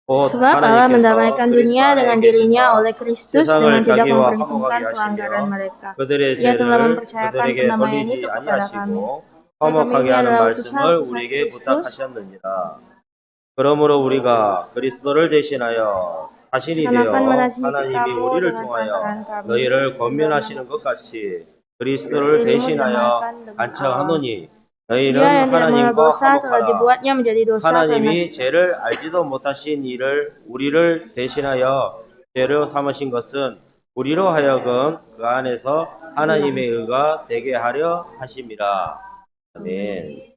곧 Sebab Allah 하나님께서 mendamaikan 그리스도 dunia dengan 안에 dirinya 계시사 oleh Kristus dengan 세상을 tidak 자기와 memperhitungkan 화목하게 pelanggaran 하시며 mereka. 그들의 Ia telah 죄를 mempercayakan 그들에게 pendamaian 돌리지 itu kepada kami. 아니하시고 Kami 화목하게 ini 하는 adalah 말씀을 utusan 우리에게 Kristus. 부탁하셨느니라. 그러므로 우리가 그리스도를 대신하여 사신이 Kami akan 되어 menasihati 하나님이 kamu 우리를 dengan 통하여 perantaraan kami 너희를 dan 권면하시는 dalam 것 같이 dirimu 그리스도를 대신하여 damaikan dengan Allah. 간청하노니 Dia 너희는 yang tidak mengenal 하나님과 dosa telah 화목하라. dibuatnya menjadi dosa karena 하나님이 죄를 알지도 못하신 이를 우리를 대신하여 죄로 삼으신 것은 우리로 하여금 그 안에서 하나님의 의가 되게 하려 하심이라. 아멘.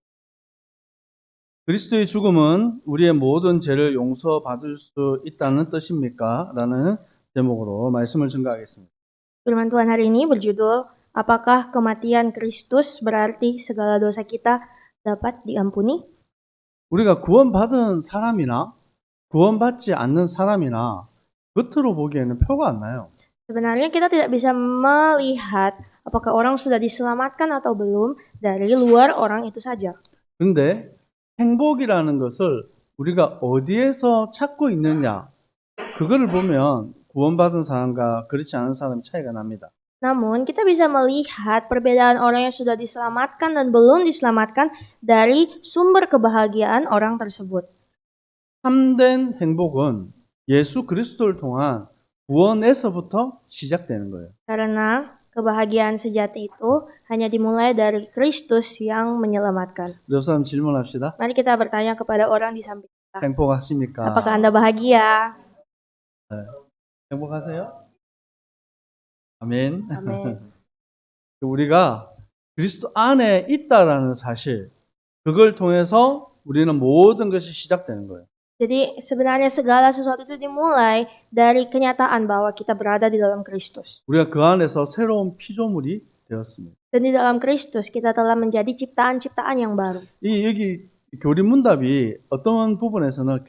그리스도의 죽음은 우리의 모든 죄를 용서받을 수 있다는 뜻입니까? 라는 제목으로 말씀을 증거하겠습니다. Firman Tuhan hari ini berjudul, apakah kematian Kristus berarti segala dosa kita dapat diampuni? 우리가 구원받은 사람이나 구원받지 않는 사람이나 겉으로 보기에는 표가 안 나요. Sebenarnya kita tidak bisa melihat apakah orang sudah diselamatkan atau belum dari luar orang itu saja. 그런데 행복이라는 것을 우리가 어디에서 찾고 있느냐, 그거를 보면 구원받은 사람과 그렇지 않은 사람의 차이가 납니다. Namun kita bisa melihat perbedaan orang yang sudah diselamatkan dan belum diselamatkan dari sumber kebahagiaan orang tersebut. 참된 행복은 예수 그리스도를 통한 구원에서부터 시작되는 거예요. Karena kebahagiaan sejati itu hanya dimulai dari Kristus yang menyelamatkan. 옆 사람 질문합시다. Mari kita bertanya kepada orang di samping kita. 행복하십니까? Apakah Anda bahagia? 행복하세요? 아멘. Amin. 우리가 그리스도 안에 있다라는 사실, 그걸 통해서 우리는 모든 것이 시작되는 거예요. Jadi sebenarnya segala sesuatu itu dimulai dari kenyataan bahwa kita berada di dalam Kristus. 우리가 그 안에서 새로운 피조물이 되었습니다. Dan di dalam Kristus kita telah menjadi ciptaan-ciptaan yang baru. 여기 교리문답이 어떤 부분에서는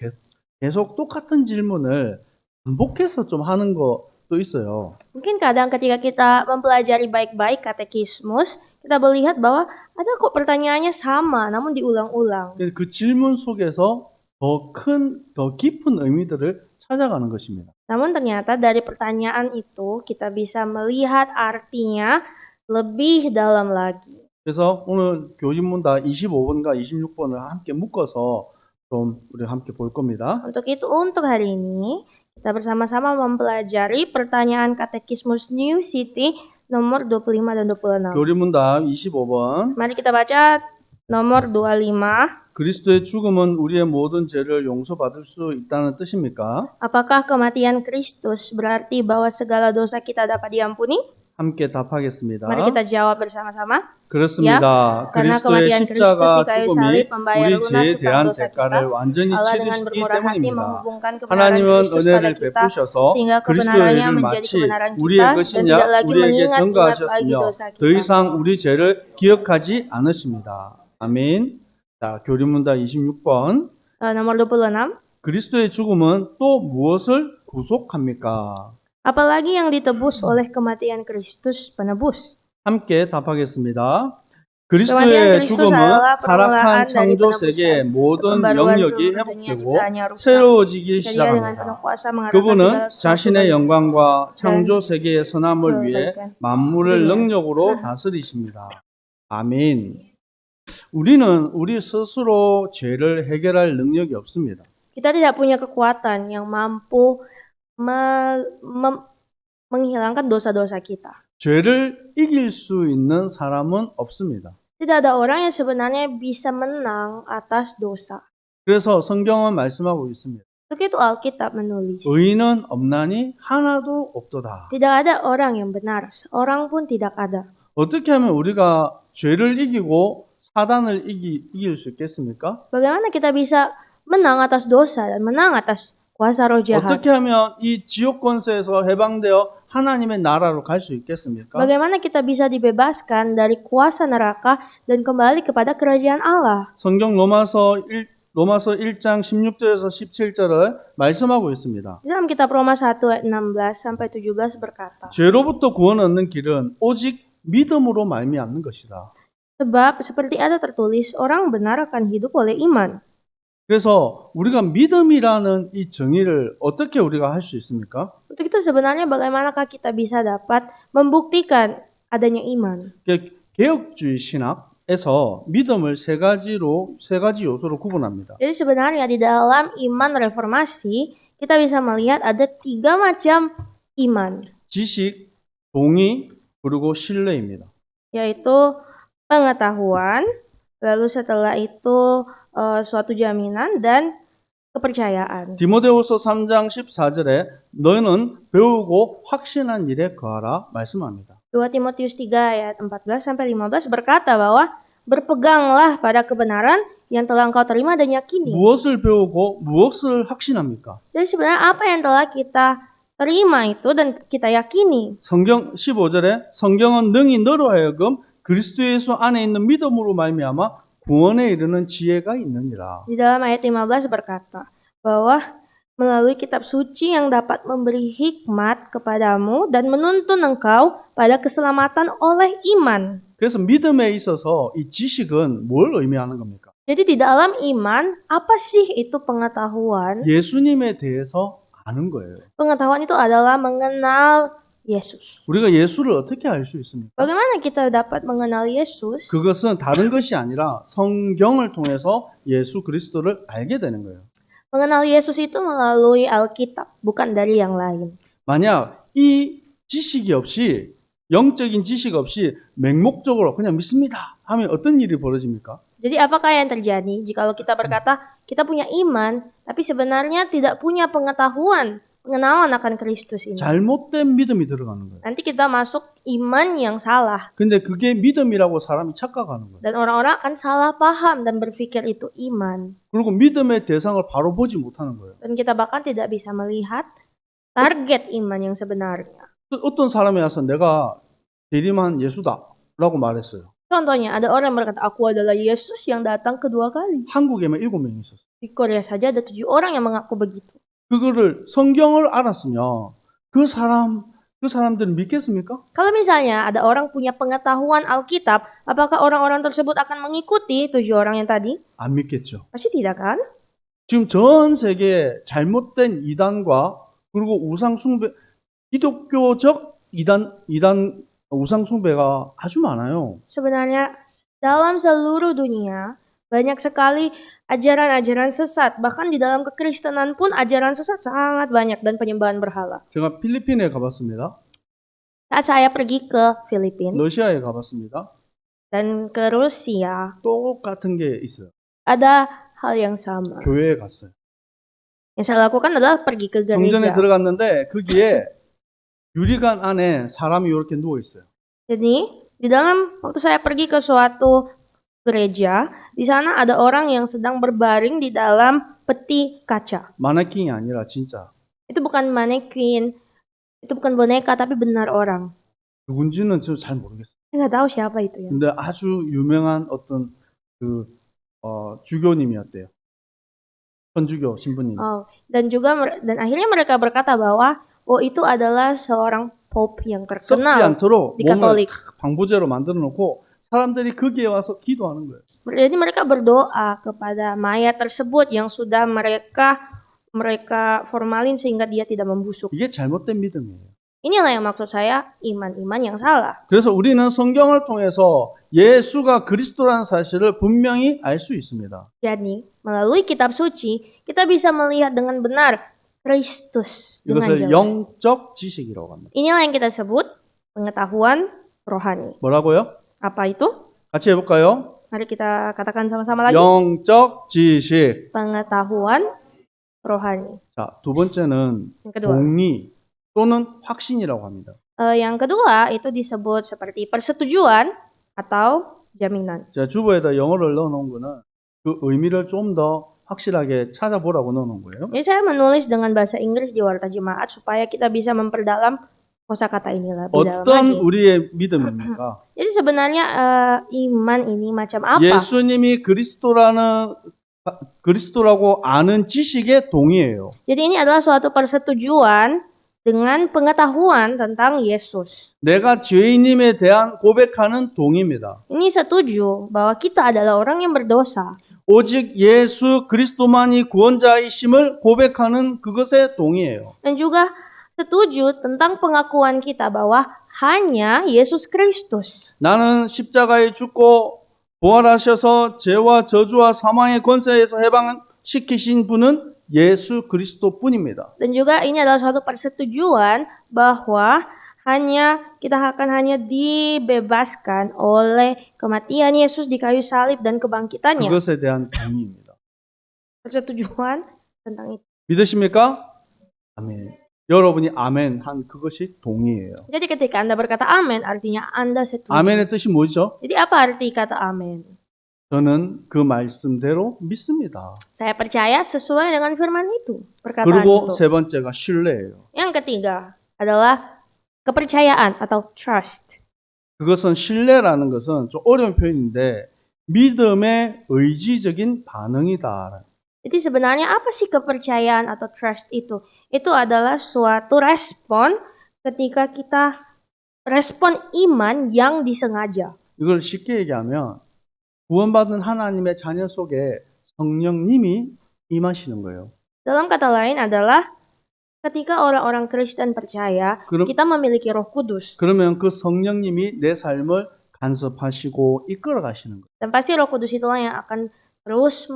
계속 똑같은 질문을 반복해서 좀 하는 것도 있어요. Mungkin kadang ketika kita mempelajari baik-baik katekismus, kita melihat bahwa ada kok pertanyaannya sama namun diulang-ulang. 그 질문 속에서 더 깊은 의미들을 찾아가는 것입니다. Namun ternyata dari pertanyaan itu kita bisa melihat artinya lebih dalam lagi. 그래서 오늘 교진문답 25번과 26번을 함께 묶어서 좀 우리 함께 볼 겁니다. Untuk itu untuk hari ini kita bersama-sama mempelajari pertanyaan katekismus New City nomor 25 dan 26. 교리문답 25번. Mari kita baca nomor 25. 그리스도의 죽음은 우리의 모든 죄를 용서받을 수 있다는 뜻입니까? Apakah kematian Kristus berarti bahwa segala dosa kita dapat diampuni? 함께 답하겠습니다. Mari kita jawab bersama-sama. 그렇습니다. Karena 그리스도의 kematian Kristus 십자가 di kayu 죽음이 salib membayar 우리 lunas 죄에 hutang 대한 dosa 대가를 kita. 완전히 Allah dengan 치르시기 bermurah hati 때문입니다. menghubungkan kebenaran 하나님은 Kristus pada 은혜를 kita 베푸셔서 sehingga 그리스도의 kebenarannya 일을 menjadi 마치 kebenaran 우리의 kita dan 것이냐 tidak lagi 우리에게 mengingat-ingat lagi 전가하셨으며 dosa 더 kita. 이상 우리 죄를 기억하지 않으십니다. 아멘. 자, 교리문답 26번. Nomor 26. 그리스도의 죽음은 또 무엇을 구속합니까? Apalagi yang ditebus oleh kematian Kristus penebus. 함께 답하겠습니다. 그리스도의 그리스도의 죽음은 죽음은 타락한 타락한 창조 창조 세계의 세계의 모든 pembaruan 영역이 seluruh dunia 회복되고 ciptaannya rusak. 새로워지기 Jadi dia dengan penuh 시작합니다. kuasa mengadakan 그분은 segala sesuatu 자신의 baik. 영광과 창조 세계의 선함을 위해 그러니까. 만물을 우리는. 능력으로 다스리십니다. 아멘. 우리는 우리 스스로 죄를 해결할 능력이 없습니다. Kita tidak punya kekuatan yang mampu menghilangkan dosa-dosa kita. 죄를 이길 수 있는 사람은 없습니다. Tidak ada orang yang sebenarnya bisa menang atas dosa. 그래서 성경은 말씀하고 있습니다. Untuk itu Alkitab menulis, 의인은 없나니 하나도 없도다. tidak ada orang yang benar, seorang pun tidak ada. 어떻게 하면 우리가 죄를 이기고 사단을 이길 수 있겠습니까? Bagaimana kita bisa menang atas dosa dan menang atas kuasa roh jahat? 어떻게 하면 이 지옥 권세에서 해방되어 하나님의 나라로 갈 수 있겠습니까? Bagaimana kita bisa dibebaskan dari kuasa neraka dan kembali kepada kerajaan Allah? 성경 로마서 1장 16절에서 17절을 말씀하고 있습니다. Di dalam kitab Roma 1 ayat 16 sampai 17 berkata, 죄로부터 구원 얻는 길은 오직 믿음으로 말미암는 것이다. sebab seperti ada tertulis, orang benar akan hidup oleh iman. 그래서 우리가 믿음이라는 이 정의를 어떻게 우리가 할 수 있습니까? Untuk itu sebenarnya bagaimanakah kita bisa dapat membuktikan adanya iman? 개혁주의 신학에서 믿음을 세 가지 요소로 구분합니다. Jadi sebenarnya di dalam iman reformasi kita bisa melihat ada 3 macam iman, 지식, 동의, 그리고 신뢰입니다. yaitu pengetahuan, lalu setelah itu suatu jaminan dan kepercayaan. 디모데후서 3장 14절에 너는 배우고 확신한 일에 거하라 말씀합니다. 2 Timotius 3 ayat 14-15 berkata bahwa berpeganglah pada kebenaran yang telah engkau terima dan yakini. 무엇을 배우고 무엇을 확신합니까? Jadi sebenarnya apa yang telah kita terima itu dan kita yakini. 성경 15절에 성경은 능히 너로 하여금 그리스도 예수 안에 있는 믿음으로 말미암아 구원에 이르는 지혜가 있느니라. Di dalam ayat 15 berkata bahwa melalui kitab suci yang dapat memberi hikmat kepadamu dan menuntun engkau pada keselamatan oleh iman. 그래서 믿음에 있어서 이 지식은 뭘 의미하는 겁니까? Jadi di dalam iman, apa sih itu pengetahuan? 예수님에 대해서 아는 거예요. Pengetahuan itu adalah mengenal Yesus. 우리가 예수를 어떻게 알 수 있습니까? Bagaimana kita dapat mengenal Yesus? 그것은 다른 것이 아니라 성경을 통해서 예수 그리스도를 알게 되는 거예요. Mengenal Yesus itu melalui Alkitab, bukan dari yang lain. 만약 이 지식이 없이 영적인 지식 없이 맹목적으로 그냥 믿습니다 하면 어떤 일이 벌어집니까? Jadi apakah yang terjadi jikalau kita berkata kita punya iman, tapi sebenarnya tidak punya pengetahuan, pengenalan akan Kristus ini? 잘못된 믿음이 들어가는 거예요. Nanti kita masuk iman yang salah. 근데 그게 믿음이라고 사람이 착각하는 거예요. Dan orang-orang akan salah paham dan berpikir itu iman. 그리고 믿음의 대상을 바로 보지 못하는 거예요. Dan kita bahkan tidak bisa melihat target iman yang sebenarnya. 어떤 사람이 와서 내가 재림한 예수다라고 말했어요. Contohnya, ada orang yang berkata, aku adalah Yesus yang datang kedua kali. 한국에만 7명이 있었어요. Di Korea saja ada 7 orang yang mengaku begitu. 그거를 성경을 알았으면 그 사람들은 믿겠습니까? Kalau misalnya ada orang punya pengetahuan Alkitab, apakah orang-orang tersebut akan mengikuti 7 orang yang tadi? 안 믿겠죠. Pasti tidak kan? 지금 전 세계에 잘못된 이단과 그리고 우상 숭배, 기독교적 이단 우상 숭배가 아주 많아요. Sebenarnya dalam seluruh dunia banyak sekali ajaran-ajaran sesat. Bahkan di dalam kekristenan pun ajaran sesat sangat banyak dan penyembahan berhala. 제가 필리핀에 가봤습니다. Saat saya pergi ke Filipina 러시아에 가봤습니다. dan ke Rusia, 똑같은 게 있어요. ada hal yang sama. 교회에 갔어요. Yang saya lakukan adalah pergi ke 성전에 gereja. 들어갔는데 거기에 유리관 안에 사람이 이렇게 누워 있어요. Jadi, di dalam waktu saya pergi ke suatu gereja, di sana ada orang yang sedang berbaring di dalam peti kaca. 마네킹이 아니라 진짜. Itu bukan manekin, itu bukan boneka, tapi benar orang. 누군지는 저도 잘 모르겠어요. Saya nggak tahu siapa itu ya. 근데 아주 유명한 어떤 주교님이었대요. 천주교 신부님. Oh, dan akhirnya mereka berkata bahwa itu adalah seorang pope yang 썩지 terkenal 않도록 di 몸을 Katolik. 방부제로 만들어 놓고 사람들이 거기에 와서 기도하는 거예요. Jadi mereka berdoa kepada mayat tersebut yang sudah mereka formalin sehingga dia tidak membusuk. 이게 잘못된 믿음이에요. Inilah yang maksud saya iman-iman yang salah. 그래서 우리는 성경을 통해서 예수가 그리스도라는 사실을 분명히 알 수 있습니다. Jadi, melalui kitab suci, kita bisa melihat dengan benar Kristus dengan 이것을 jelas. 영적 지식이라고 합니다. Inilah yang kita sebut pengetahuan rohani. 뭐라고요? Apa itu? 같이 해볼까요? Mari kita katakan sama-sama lagi. 영적 지식. Pengetahuan rohani. 자, 두 번째는 Yang kedua. 동의 또는 확신이라고 합니다. Yang kedua itu disebut seperti persetujuan atau jaminan. 제가 주보에다 영어를 넣어놓은 거는 그 의미를 좀 더 확실하게 찾아보라고 넣어놓은 거예요. Jadi saya menulis dengan bahasa Inggris di Warta Jemaat supaya kita bisa memperdalam kosakata ini lebih dalam 어떤 lagi. 우리의 믿음입니까? Jadi sebenarnya iman ini macam apa? 예수님이 그리스도라고 아는 지식의 동의예요. Jadi ini adalah suatu persetujuan dengan pengetahuan tentang Yesus. 내가 죄인임에 대한 고백하는 동의입니다. Ini setuju bahwa kita adalah orang yang berdosa. 오직 예수 그리스도만이 구원자이심을 고백하는 그것에 동의해요. Dan juga setuju tentang pengakuan kita bahwa hanya Yesus Kristus. 나는 십자가에 죽고 부활하셔서 죄와 저주와 사망의 권세에서 해방시키신 분은 예수 그리스도뿐입니다. Dan juga ini adalah suatu persetujuan bahwa kita akan hanya dibebaskan oleh kematian Yesus di kayu salib dan kebangkitannya. 그것에 대한 동의입니다. Persetujuan tentang itu. 믿으십니까? 아멘. 여러분이 아멘 한 그것이 동의예요. Jadi ketika Anda berkata amin, artinya Anda setuju. 아멘의 뜻이 뭐죠? Jadi apa arti kata amin? 저는 그 말씀대로 믿습니다. Saya percaya sesuai dengan firman itu, perkataan 그리고 itu. 세 번째가 신뢰예요. Yang ketiga adalah kepercayaan atau trust. 그것은 신뢰라는 것은 좀 어려운 표현인데 믿음의 의지적인 반응이다. Jadi sebenarnya apa sih kepercayaan atau trust itu? Itu adalah suatu respon ketika kita respon iman yang disengaja. 이걸 쉽게 얘기하면 구원받은 하나님의 자녀 속에 성령님이 임하시는 거예요. Dalam kata lain adalah ketika orang-orang Kristen percaya, 그럼- kita memiliki Roh Kudus. 그러면 그 성령님이 내 삶을 간섭하시고 이끌어 가시는 거예요. Dan pasti Roh Kudus itulah yang akan terus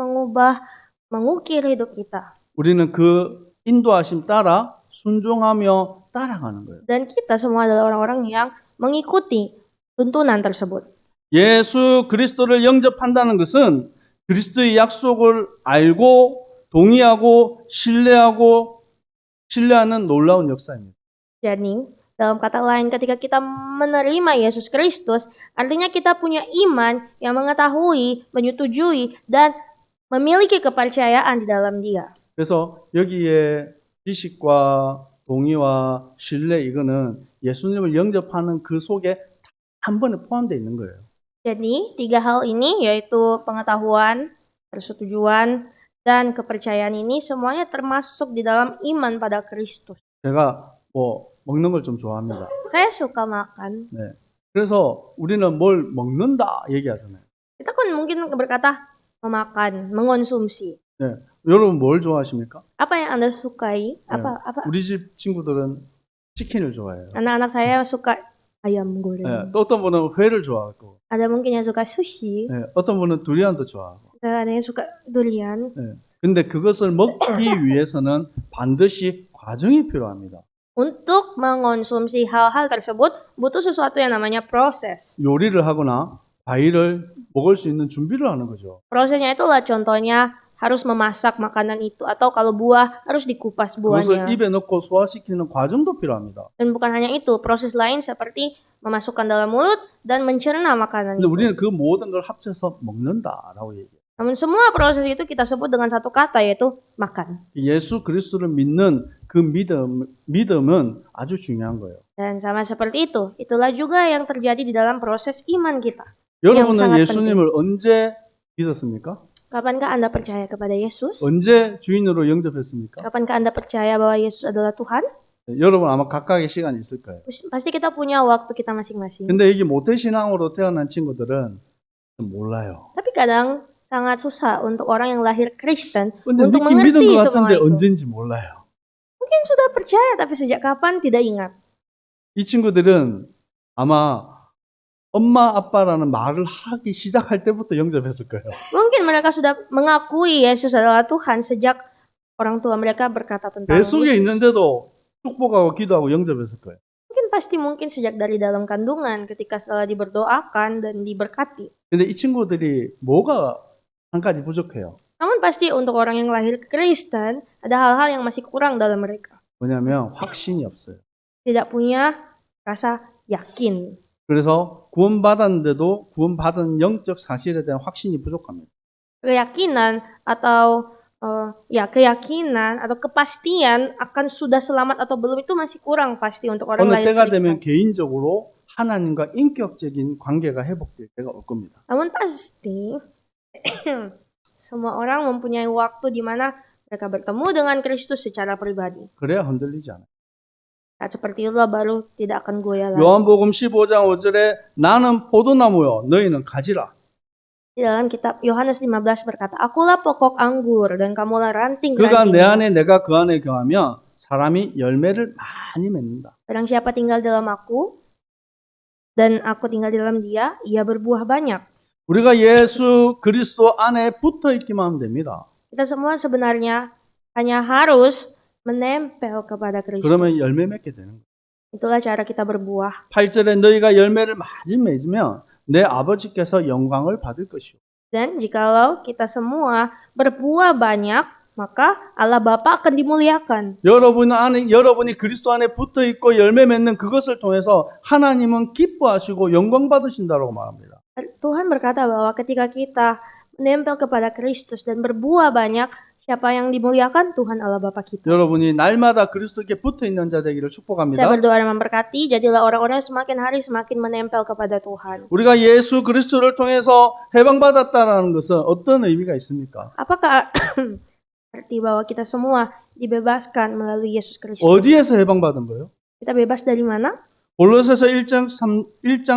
mengukir hidup kita. 우리는 그 인도하심 따라 순종하며 따라가는 거예요. Dan kita semua adalah orang-orang yang mengikuti tuntunan tersebut. 예수 그리스도를 영접한다는 것은 그리스도의 약속을 알고 동의하고 신뢰하는 놀라운 역사입니다. Jadi, dalam kata lain, ketika kita menerima Yesus Kristus, artinya kita punya iman yang mengetahui, menyetujui, dan memiliki kepercayaan di dalam Dia. 그래서 여기에 지식과 동의와 신뢰 이거는 예수님을 영접하는 그 속에 한 번에 포함되어 있는 거예요. Jadi, tiga hal ini yaitu pengetahuan, persetujuan, dan kepercayaan ini semuanya termasuk di dalam iman pada Kristus. 제가 먹는 걸 좀 좋아합니다. Saya suka makan. 네. 그래서 우리는 뭘 먹는다 얘기하잖아요. Kita kan mungkin berkata memakan, mengonsumsi. 네. 여러분 뭘 좋아하십니까? Apa yang Anda sukai? Apa? 우리 집 친구들은 치킨을 좋아해요. Anak-anak saya suka ayam goreng. 네. 또 어떤 분은 회를 좋아하고, Ada mungkin yang suka sushi. 네. 어떤 분은 두리안도 좋아하고. Ada yang suka durian. 네. 근데 그것을 먹기 위해서는 반드시 과정이 필요합니다. Untuk mengonsumsi hal-hal tersebut butuh sesuatu yang namanya proses. 요리를 하거나 과일을 먹을 수 있는 준비를 하는 거죠. Prosesnya itulah contohnya harus memasak makanan itu atau kalau buah harus dikupas 그것을 buahnya. 입에 넣고 소화시키는 과정도 필요합니다. Dan bukan hanya itu, proses lain seperti memasukkan dalam mulut dan mencerna makanan 근데 itu. 우리는 그 모든 걸 합쳐서 먹는다라고 얘기해요. Namun semua proses itu kita sebut dengan satu kata yaitu makan. 예수 그리스도를 믿는 그 믿음은 아주 중요한 거예요. Dan sama seperti itu, itulah juga yang terjadi di dalam proses iman kita. 여러분은 sangat 예수님을 언제 믿었습니까? Kapankah Anda percaya kepada Yesus? 언제 주인으로 영접했습니까? Kapankah Anda percaya bahwa Yesus adalah Tuhan? 여러분 아마 각각의 시간이 있을 거예요. Pasti kita punya waktu kita masing-masing. 근데 이게 모태신앙으로 태어난 친구들은 몰라요. Tapi kadang sangat susah untuk orang yang lahir Kristen 근데 untuk 믿긴 믿은 mengerti 것 semua 같은데 itu. 언젠지 몰라요. Mungkin sudah percaya tapi sejak kapan tidak ingat. 이 친구들은 아마 엄마 아빠라는 말을 하기 시작할 때부터 영접했을 거예요. Mungkin mereka sudah mengakui Yesus adalah Tuhan sejak orang tua mereka berkata tentang 뱃속에 Yesus. 있는데도 축복하고 기도하고 영접했을 거예요. Mungkin sejak dari dalam kandungan ketika setelah diberdoakan dan diberkati. 근데 이 친구들이 뭐가 한 가지 부족해요. Namun pasti untuk orang yang lahir Kristen ada hal-hal yang masih kurang dalam mereka. 뭐냐면 확신이 없어요. Tidak punya rasa yakin. 그래서 구원받았는데도 구원받은 영적 사실에 대한 확신이 부족합니다. Keyakinan atau kepastian akan sudah selamat atau belum itu masih kurang pasti untuk orang 어느 lahir 때가 Kristen. 되면 개인적으로 하나님과 인격적인 관계가 회복될 때가 올 겁니다. Namun pasti semua orang mempunyai waktu di mana mereka bertemu dengan Kristus secara pribadi. 그래야 흔들리지 않아요. Saat seperti itulah baru tidak akan goyah lagi. 요한복음 15장 5절에 나는 포도나무요 너희는 가지라. Di dalam kitab Yohanes 15 berkata, Akulah pokok anggur dan kamulah ranting. 그가 내 안에 내가 그 안에 거하면 사람이 열매를 많이 맺는다. Barang siapa tinggal dalam aku dan aku tinggal di dalam dia, ia berbuah banyak. 우리가 예수 그리스도 안에 붙어 있기만 하면 됩니다. Kita semua sebenarnya hanya harus menempel kepada Kristus. 그러면 열매 맺게 되는 거예요. Itulah cara kita berbuah. 8절에 너희가 열매를 많이 맺으면 내 아버지께서 영광을 받을 것이요. Dan jikalau kita semua berbuah banyak, maka Allah Bapa akan dimuliakan. 여러분이 그리스도 안에 붙어 있고 열매 맺는 그것을 통해서 하나님은 기뻐하시고 영광 받으신다라고 말합니다. Tuhan berkata bahwa ketika kita menempel kepada Kristus dan berbuah banyak, siapa yang dimuliakan? Tuhan Allah Bapa kita. 여러분이 날마다 그리스도께 붙어 있는 자 되기를 축복합니다. Saya berdoa dan memberkati, jadilah orang-orang yang semakin hari semakin menempel kepada Tuhan. 우리가 예수 그리스도를 통해서 해방받았다라는 것은 어떤 의미가 있습니까? Apakah arti bahwa kita semua dibebaskan melalui Yesus Kristus? 어디에서 해방받은 거예요? Kita bebas dari mana? 골로새서 1장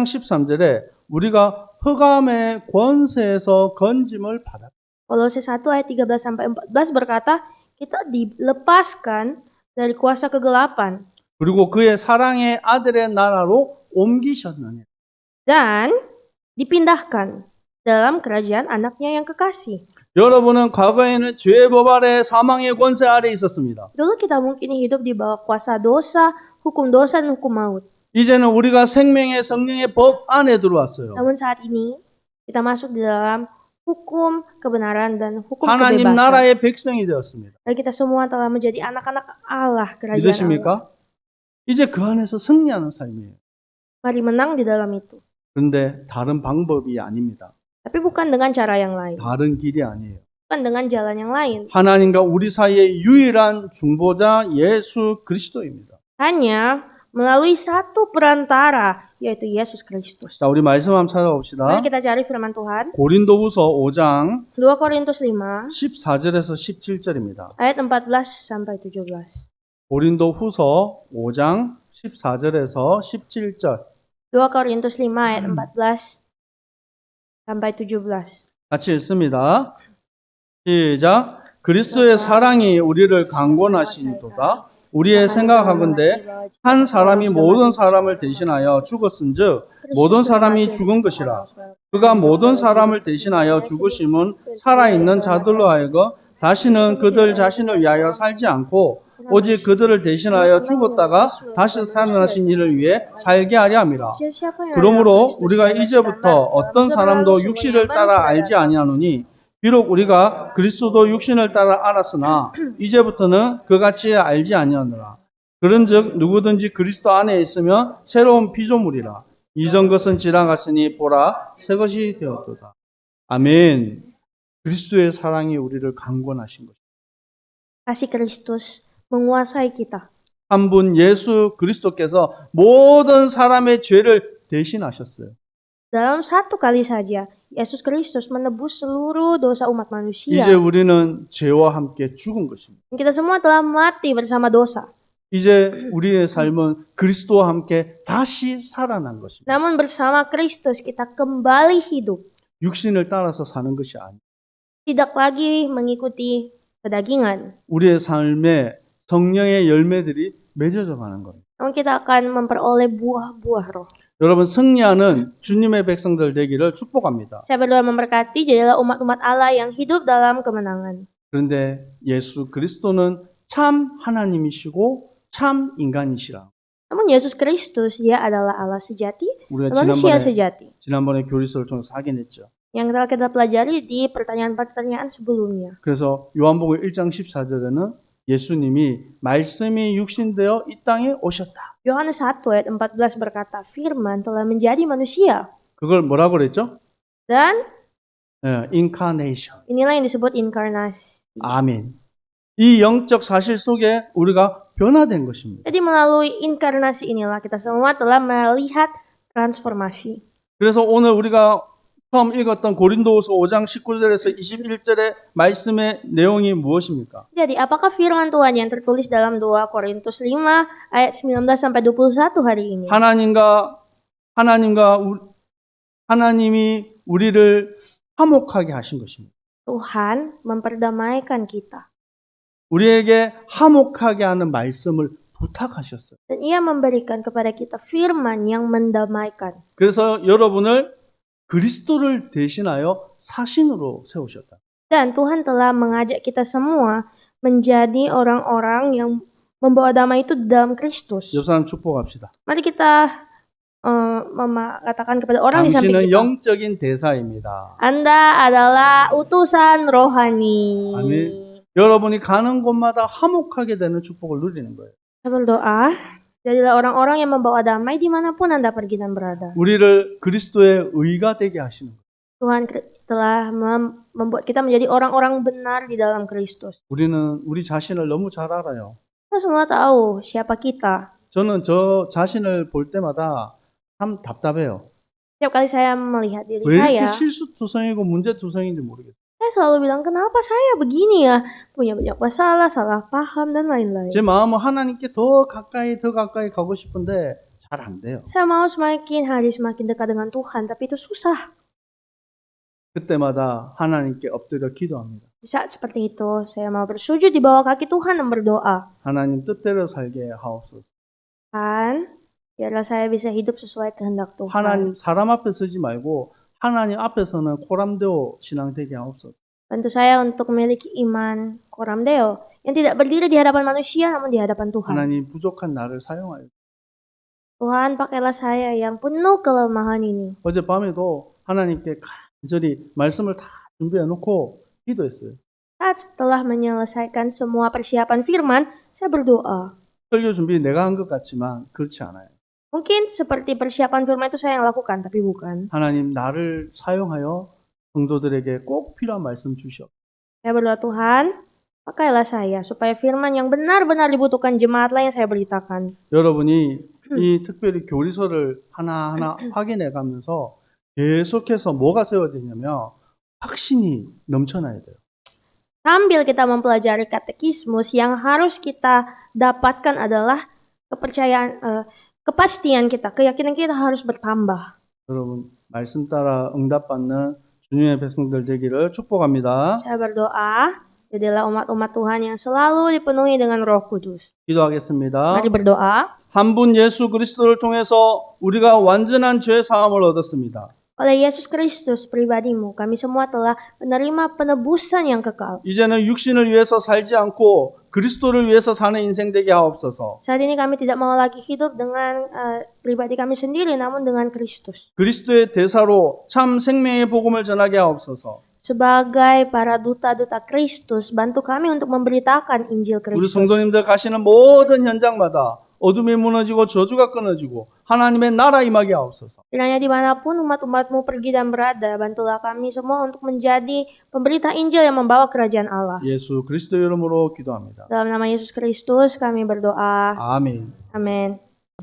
13절에 우리가 흑암의 권세에서 건짐을 받았다. Kolose 1 ayat 13 sampai 14 berkata, kita dilepaskan dari kuasa kegelapan 그리고 그의 사랑의 아들의 나라로 옮기셨느니. dan dipindahkan dalam kerajaan anaknya yang kekasih. 여러분은 과거에는 죄의 법 아래 사망의 권세 아래 있었습니다. Dulu kita mungkin hidup di bawah kuasa dosa dan hukum maut. 이제는 우리가 생명의 성령의 법 안에 들어왔어요. Namun saat ini kita masuk di dalam hukum kebenaran dan hukum 하나님 kebebasan. 나라의 백성이 되었습니다. Dan kita semua telah menjadi anak-anak Allah, kerajaan Allah. 믿으십니까? 이제 그 안에서 승리하는 삶이에요. Mari menang di dalam itu. 그런데 다른 방법이 아닙니다. Tapi bukan dengan cara yang lain. 다른 길이 아니에요. Bukan dengan jalan yang lain. 하나님과 우리 사이의 유일한 중보자 예수 그리스도입니다. Hanya melalui satu perantara, yaitu Yesus Kristus. 자, 우리 말씀 한번 찾아봅시다. Mari kita cari firman Tuhan. 고린도후서 5장 2 Korintus 5 14절에서 17절입니다. ayat 14 sampai 17. 고린도후서 5장 14절에서 17절 2 Korintus 5 ayat 14 sampai 17. 같이 읽습니다. 시작. 그리스도의 사랑이 우리를 강권하시도다. 우리의 생각하건대 한 사람이 모든 사람을 대신하여 죽었은즉 모든 사람이 죽은 것이라. 그가 모든 사람을 대신하여 죽으심은 살아있는 자들로 하여금 다시는 그들 자신을 위하여 살지 않고 오직 그들을 대신하여 죽었다가 다시 살아나신 이를 위해 살게 하려 함이라. 그러므로 우리가 이제부터 어떤 사람도 육신을 따라 알지 아니하노니 비록 우리가 그리스도 육신을 따라 알았으나 이제부터는 그같이 알지 아니하노라. 그런즉 누구든지 그리스도 안에 있으면 새로운 피조물이라. 이전 것은 지나갔으니 보라 새 것이 되었도다. 아멘. 그리스도의 사랑이 우리를 강권하신 것입니다. Kasih Kristus menguasai kita. 한 분 예수 그리스도께서 모든 사람의 죄를 대신하셨어요. Dalam satu kali saja, Yesus Kristus menebus seluruh dosa umat manusia. 이제 우리는 죄와 함께 죽은 것입니다. Kita semua telah mati bersama dosa. 이제 우리의 삶은 그리스도와 함께 다시 살아난 것입니다. Namun bersama Kristus kita kembali hidup. 육신을 따라서 사는 것이 아니에요. Tidak lagi mengikuti kedagingan. 우리의 삶에 성령의 열매들이 맺어져 가는 겁니다. Namun kita akan memperoleh buah-buah roh. 여러분 승리하는 주님의 백성들 되기를 축복합니다. Saya berdoa memberkati jadilah umat-umat Allah yang hidup dalam kemenangan. 그런데 예수 그리스도는 참 하나님이시고 참 인간이시라. Namun Yesus Kristus dia adalah Allah sejati, 우리가 manusia sejati. 지난번에 교리서를 통해서 확인했죠. Yang telah kita pelajari di pertanyaan-pertanyaan sebelumnya. 그래서 요한복음 1장 14절에는 예수님이 말씀이 육신되어 이 땅에 오셨다. Yohanes 1 ayat 14 berkata, Firman telah menjadi manusia. 그걸 뭐라고 그랬죠? Dan incarnation. inilah yang disebut inkarnasi. 아멘. 이 영적 사실 속에 우리가 변화된 것입니다. Jadi melalui inkarnasi inilah kita semua telah melihat transformasi. 그래서 오늘 우리가 처음 읽었던 고린도후서 5장 19절에서 21절의 말씀의 내용이 무엇입니까? Jadi, apakah firman Tuhan yang tertulis dalam 2 Korintus 5 ayat 19 sampai 21 hari ini? 하나님이 우리를 화목하게 하신 것입니다. Tuhan memperdamaikan kita. 우리에게 화목하게 하는 말씀을 부탁하셨어요. Dan ia memberikan kepada kita firman yang mendamaikan. 그래서 여러분을 그리스도를 대신하여 사신으로 세우셨다. Dan Tuhan telah mengajak kita semua menjadi orang-orang yang membawa damai itu dalam Kristus. 옆 사람 축복합시다. Mari kita katakan kepada orang di samping 당신은 kita. 영적인 대사입니다. Anda adalah utusan rohani. 아멘. 여러분이 가는 곳마다 화목하게 되는 축복을 누리는 거예요. Saya berdoa, jadilah orang-orang yang membawa damai dimanapun Anda pergi dan berada. 우리를 그리스도의 의가 되게 하시는 거예요. Tuhan telah membuat kita menjadi orang-orang benar di dalam Kristus. 우리는 우리 자신을 너무 잘 알아요. Kita semua tahu siapa kita. 저는 저 자신을 볼 때마다 참 답답해요. Setiap kali saya melihat diri 왜 이렇게 saya, 실수투성이고 문제투성인지 모르겠어요. saya selalu bilang, kenapa saya begini ya? Punya banyak masalah, salah paham, dan lain-lain. 제 마음은 하나님께 더 가까이 가고 싶은데 잘 안 돼요. Saya mau semakin hari semakin dekat dengan Tuhan, tapi itu susah. 그때마다 하나님께 엎드려 기도합니다. Di saat seperti itu, saya mau bersujud di bawah kaki Tuhan dan berdoa. 하나님 뜻대로 살게 하옵소서. Tuhan, biarlah saya bisa hidup sesuai kehendak Tuhan. 하나님 사람 앞에 서지 말고 하나님 앞에서는 코람데오 신앙 되게 하옵소서. Bantu saya untuk memiliki iman koramdeo yang tidak berdiri di hadapan manusia namun di hadapan Tuhan. 하나님 부족한 나를 사용하여. Tuhan, pakailah saya yang penuh kelemahan ini. 어젯밤에도 하나님께 간절히 말씀을 다 준비해 놓고 기도했어요. Saat setelah menyelesaikan semua persiapan firman, saya berdoa. 설교 준비 내가 한 것 같지만 그렇지 않아요. Mungkin seperti persiapan firman itu saya yang lakukan, tapi bukan. 하나님 나를 사용하여 성도들에게 꼭 필요한 말씀 주시옵소서. Saya berdoa, Tuhan, pakailah saya supaya firman yang benar-benar dibutuhkan jemaatlah yang saya beritakan. 여러분이 이 특별히 교리서를 하나하나 확인해 가면서 계속해서 뭐가 세워지냐면 확신이 넘쳐나야 돼요. Sambil kita mempelajari katekismus, yang harus kita dapatkan adalah kepercayaan, kepastian kita, keyakinan kita harus bertambah. 여러분 말씀 따라 응답받는 주님의 백성들 되기를 축복합니다. Saya berdoa, jadilah umat-umat Tuhan yang selalu dipenuhi dengan Roh Kudus. 기도하겠습니다. Mari berdoa. 한 분 예수 그리스도를 통해서 우리가 완전한 죄 사함을 얻었습니다. Oleh Yesus Kristus pribadimu, kami semua telah menerima penebusan yang kekal. 이제는 육신을 위해서 살지 않고 그리스도를 위해서 사는 인생 되게 하옵소서. Saat ini kami tidak mau lagi hidup dengan pribadi kami sendiri, namun dengan Kristus. 그리스도의 대사로 참 생명의 복음을 전하게 하옵소서. Sebagai para duta-duta Kristus, bantu kami untuk memberitakan Injil 우리 Kristus. 성도님들 가시는 모든 현장마다 어둠이 무너지고 저주가 끊어지고 하나님의 나라 임하게 하옵소서. Kiranya dimanapun umat-umatmu pergi dan berada, bantulah kami semua untuk menjadi pemberita Injil yang membawa kerajaan Allah. 예수 그리스도 이름으로 기도합니다. Dalam nama Yesus Kristus kami berdoa. 아멘. Amin.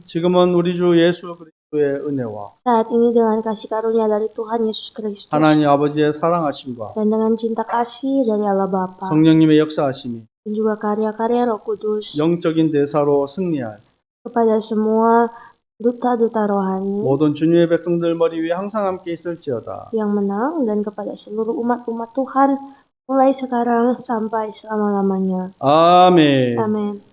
지금은 우리 주 예수 그리스도의 은혜와 Saat ini dengan kasih karunia dari Tuhan Yesus Kristus 하나님 아버지의 사랑하심과 dan dengan cinta kasih dari Allah Bapa 성령님의 역사하심이 dan juga karya-karya Roh Kudus 영적인 대사로 승리할 kepada semua duta-duta rohani 모든 주님의 백성들 머리 위에 항상 함께 있을지어다. yang menang dan kepada seluruh umat-umat Tuhan mulai sekarang sampai selama-lamanya. 아멘. Amin.